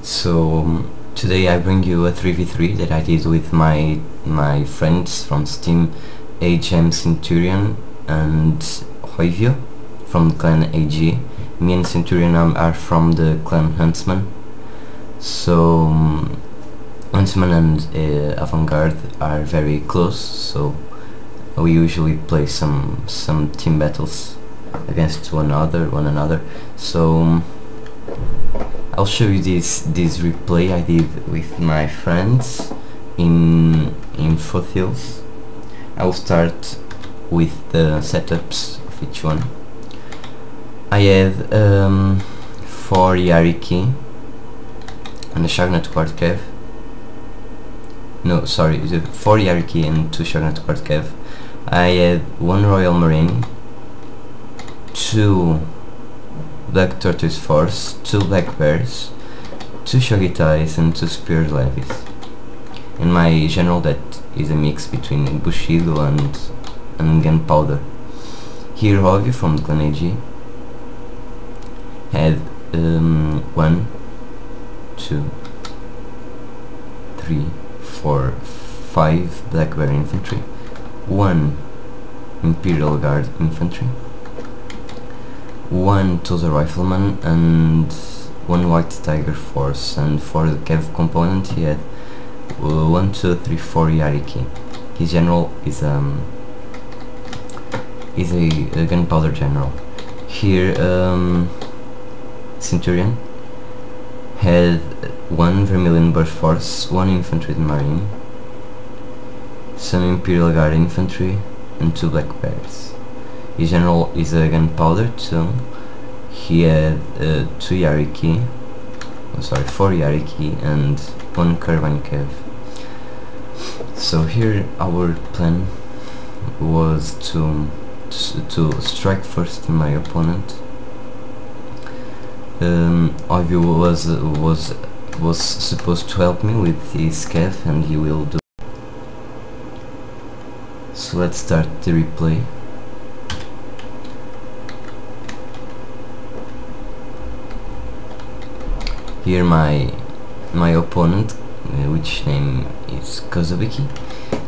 Today I bring you a 3v3 that I did with my friends from Steam, HM Centurion and Hoivio from the clan AG. Me and Centurion are from the clan Huntsman. Huntsman and Avant-Garde are very close, so we usually play some team battles against one another. So I'll show you this replay I did with my friends in Foothills. I'll start with the setups of each one. I had 4 Yariki and a Shogunate Quart Kev. No, sorry, 4 Yariki and 2 Shogunate Quart Kev. I had 1 Royal Marine, 2 Black Tortoise Force, 2 Black Bears, 2 Shogitais and 2 Spear Levies. And my general that is a mix between Bushido and Gunpowder. Here Hoivio from the clan AG had 1, 2, 3, 4, 5 Black Bear Infantry, 1 Imperial Guard Infantry, 1 Tosa Rifleman and 1 White Tiger Force, and for the Kev component he had 1, 2, 3, 4 Yariki. His general is a Gunpowder general. Here Centurion had 1 Vermilion Burst Force, 1 Infantry Marine, some Imperial Guard Infantry and 2 Black Bears. His general is a Gunpowder too. He had 4 Yariki and 1 Carbine Kev. So here our plan was to strike first my opponent. Hoivio was supposed to help me with his Kev, and he will do. So let's start the replay. Here my opponent, which name is Kozubiki,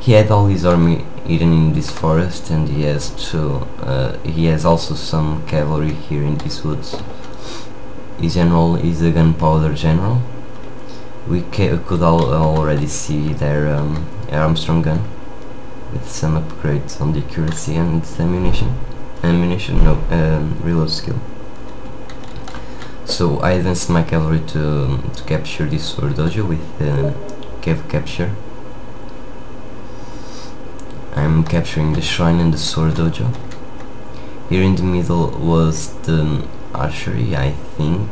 he had all his army hidden in this forest, and he has also some cavalry here in these woods. His general is a Gunpowder general. We could already see their Armstrong gun with some upgrades on the accuracy and reload skill. So I advanced my cavalry to capture this sword dojo with Kev capture. I'm capturing the shrine and the sword dojo. Here in the middle was the archery, I think.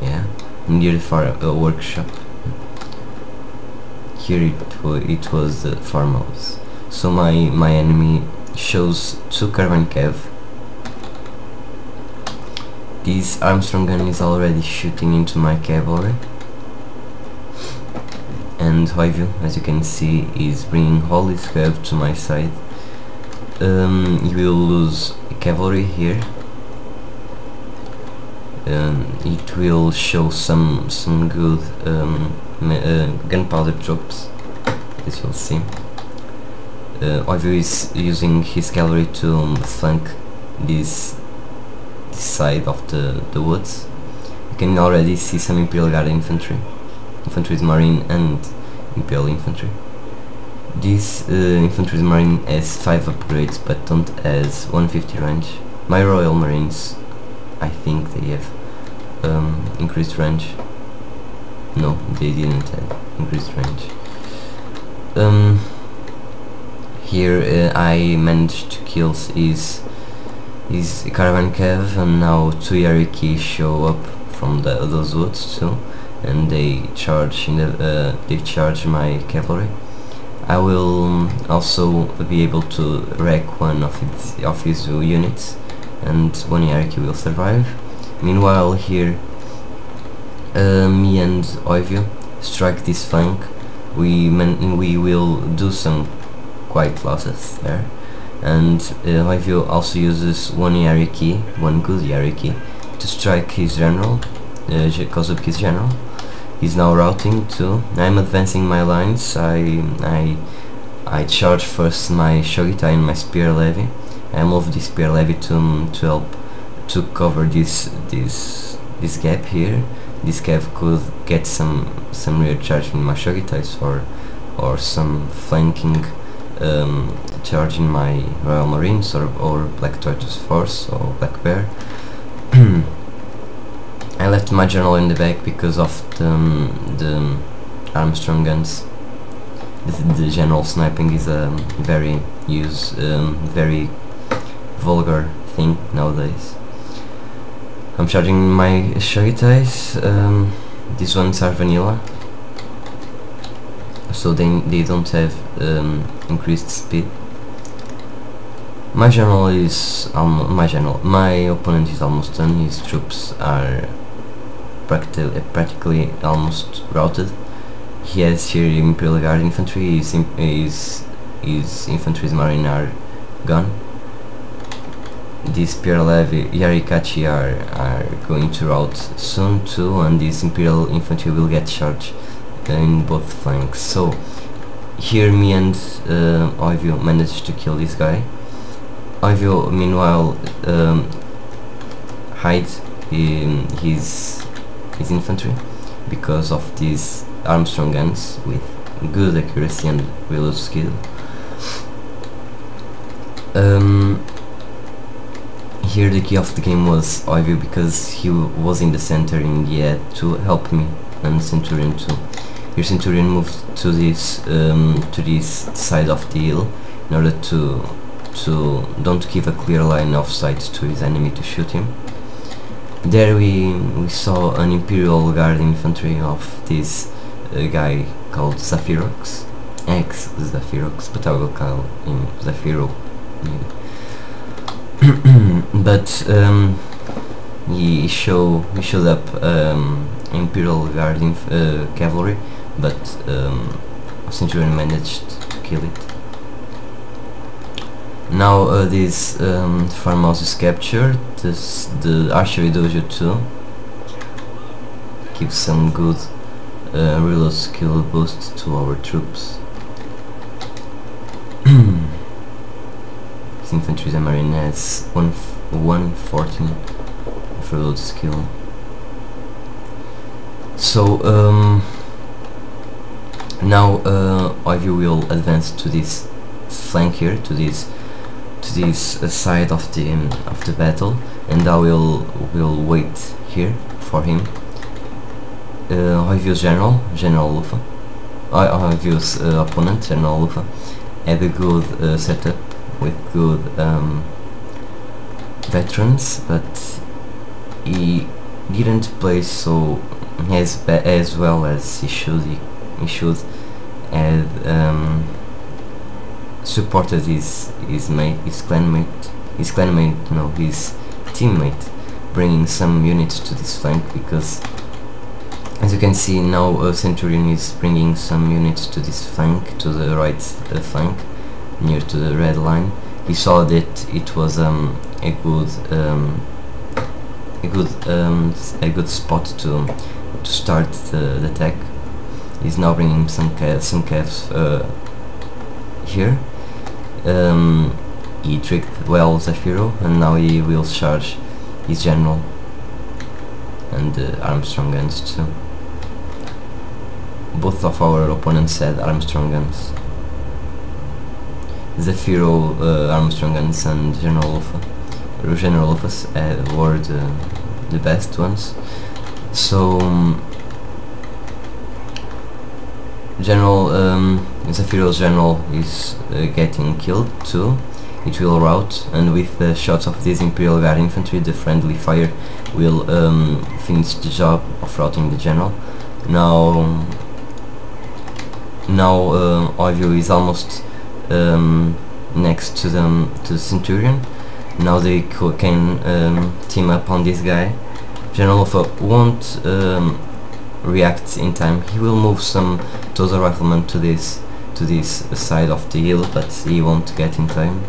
Yeah, near the workshop. Here it was the farmhouse. So my enemy shows 2 Carbine Kev. This Armstrong gun is already shooting into my cavalry, and Hoivio, as you can see, is bringing all his Kev to my side. He will lose cavalry here. It will show some good Gunpowder troops, as you'll see. Hoivio is using his cavalry to flank this side of the woods. You can already see some Imperial Guard infantry, Marine and Imperial infantry. This Infantry Marine has 5 upgrades but don't has 150 range. My Royal Marines, I think they have increased range. No, they didn't have increased range. Here I managed to kill his Caravan Kev, and now 2 Yariki show up from those woods too, and they charge my cavalry. I will also be able to wreck one of his units, and 1 Yariki will survive. Meanwhile here me and Hoivio strike this flank. We will do some quite losses there. And Hoivio also uses 1 Yariki, 1 good Yariki, to strike his general Kozubki's general. He's now routing too. I'm advancing my lines. I charge first my Shogitai and my Spear Levy. I move the Spear Levy to help to cover this gap here. This gap could get some rear charge in my Shogitais or some flanking charge in my Royal Marines or Black Tortoise Force or Black Bear. I left my general in the back because of the Armstrong guns. The general sniping is a very very vulgar thing nowadays. I'm charging my Shogitais. These ones are vanilla, so they don't have increased speed. My opponent is almost done. His troops are practically almost routed. He has here Imperial Guard infantry. His infantry's marine are gone. These Spear Levy Yarikachi are going to rout soon too, and this Imperial infantry will get charged in both flanks. So here me and Oivio managed to kill this guy. Oivio meanwhile hide in his infantry because of these Armstrong guns with good accuracy and reload skill. Here the key of the game was Oivio because he was in the center and he had to help me, and Centurion too. Your Centurion moved to this side of the hill in order to don't give a clear line of sight to his enemy to shoot him. There we saw an Imperial Guard infantry of this guy called Zaphirox, ex-Zaphirox, but I will call him Zaphiro maybe. But he showed up Imperial Guard cavalry, but Centurion managed to kill it. Now this farmhouse is captured. The archery dojo too gives some good reload skill boost to our troops. This infantry and marine has 114 of reload skill. So now Oivio will advance to this flank here, to this side of the battle, and I will wait here for him. Oivio's General Lufa, Oivio's opponent, General Lufa, had a good setup with good veterans, but he didn't play so as well as he should. He should have supported his teammate, bringing some units to this flank, because as you can see now Centurion is bringing some units to this flank, to the right flank, near to the red line. He saw that it was a good spot to start the attack. He's now bringing some cavs here. He tricked well Zaphiro, and now he will charge his general and Armstrong guns too. Both of our opponents had Armstrong guns. Zaphiro Armstrong guns and General Lufas were the best ones. So Zaphiro's general is getting killed too. It will rout, and with the shots of this Imperial Guard infantry, the friendly fire will finish the job of routing the general. Now Oivio is almost next to the Centurion. Now they can team up on this guy. General Lufa won't react in time. He will move some Tosa riflemen to this side of the hill, but he won't get in time.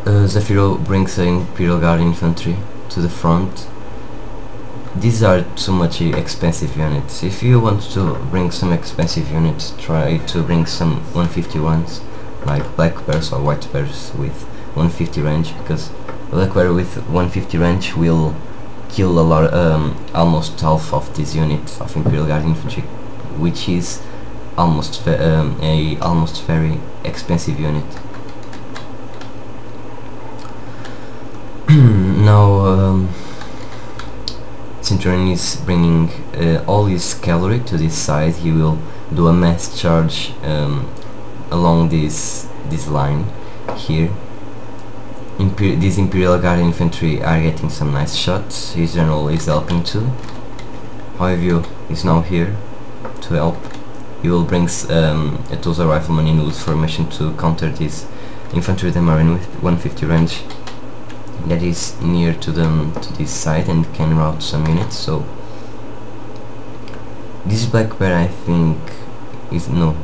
Zaphiro brings the Imperial Guard infantry to the front. these are too much expensive units. If you want to bring some expensive units, try to bring some 151s, like black bears or white bears with 150 range, because black bear with 150 range will kill a lot, almost half of this unit of Imperial Guard infantry, which is almost a almost very expensive unit. Now Centurion is bringing all his cavalry to this side. He will do a mass charge along this line here. These Imperial Guard infantry are getting some nice shots. His general is helping too. However, is now here to help. He will bring a Tosa rifleman in loose formation to counter this infantry marine with 150 range that is near to this side and can rout some units. So this black bear, I think, is no.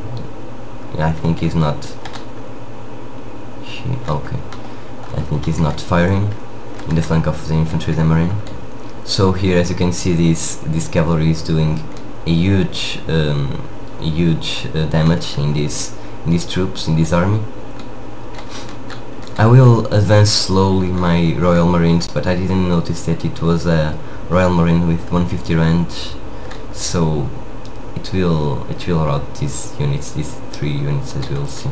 I think he's not. Okay. I think he's not firing in the flank of the infantry marine. So here, as you can see, this cavalry is doing a huge damage in these troops, in this army. I will advance slowly my Royal Marines, but I didn't notice that it was a Royal Marine with 150 range, so it will rout these units, these 3 units, as you will see.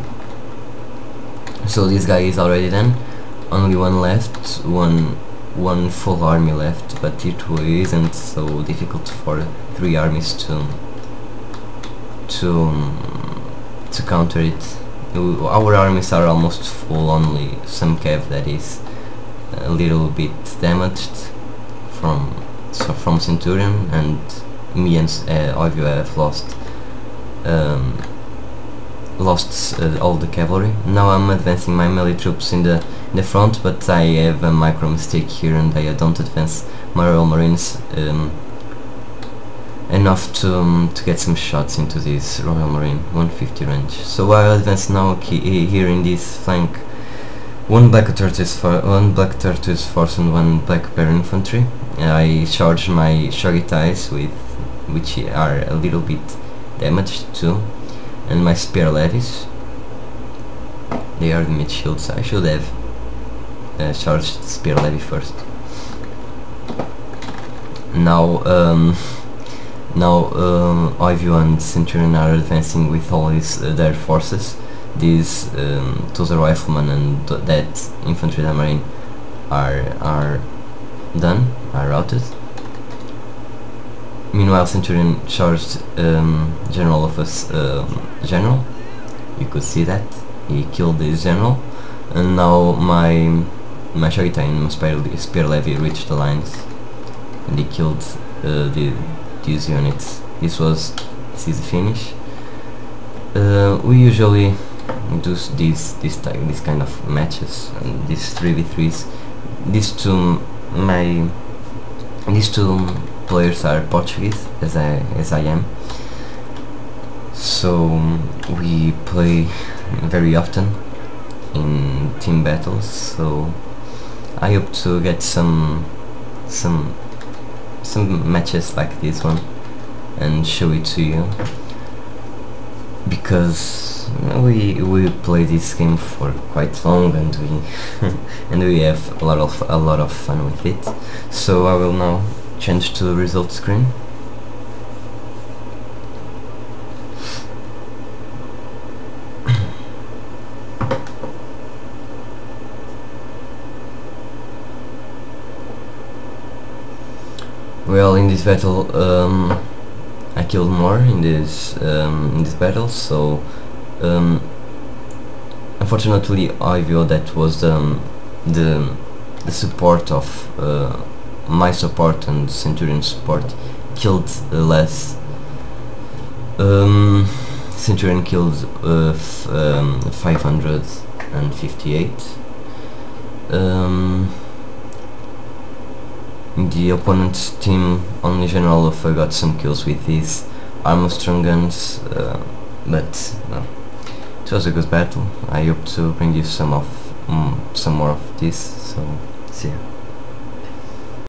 So this guy is already done. Only one left, one full army left, but it isn't so difficult for 3 armies to counter it. Our armies are almost full, only some cav that is a little bit damaged from Centurion, and me and Oivio have lost all the cavalry. Now I'm advancing my melee troops in the front, but I have a micro mistake here and I don't advance my Royal Marines enough to get some shots into this Royal Marine 150 range. So I advance now here in this flank. One black tortoise force and 1 black bear infantry. I charge my Shogitais with which are a little bit damaged too, and my spear levies. They are the mid shields. I should have charged the spear levy first. Now Oivio and Centurion are advancing with all their forces. These Tosa riflemen and that infantry marine are done, are routed. Meanwhile, Centurion charged General of us general. You could see that he killed this general, and now my Shogitai and spear levy reached the lines, and he killed these units. This is the finish. We usually do this kind of matches, and these 3v3s. These two players are Portuguese, as I am. So we play very often in team battles. So I hope to get some matches like this one and show it to you, because we play this game for quite long, and we have a lot of fun with it. So I will now change to the result screen. Well, in this battle, I killed more in this battle. So unfortunately, Oivio, that was the support of my support and Centurion support, killed less. Centurion killed 558. The opponent's team, only General Luffy got some kills with these armor-strong guns, but no, it was a good battle. I hope to bring you some more of this, so see ya.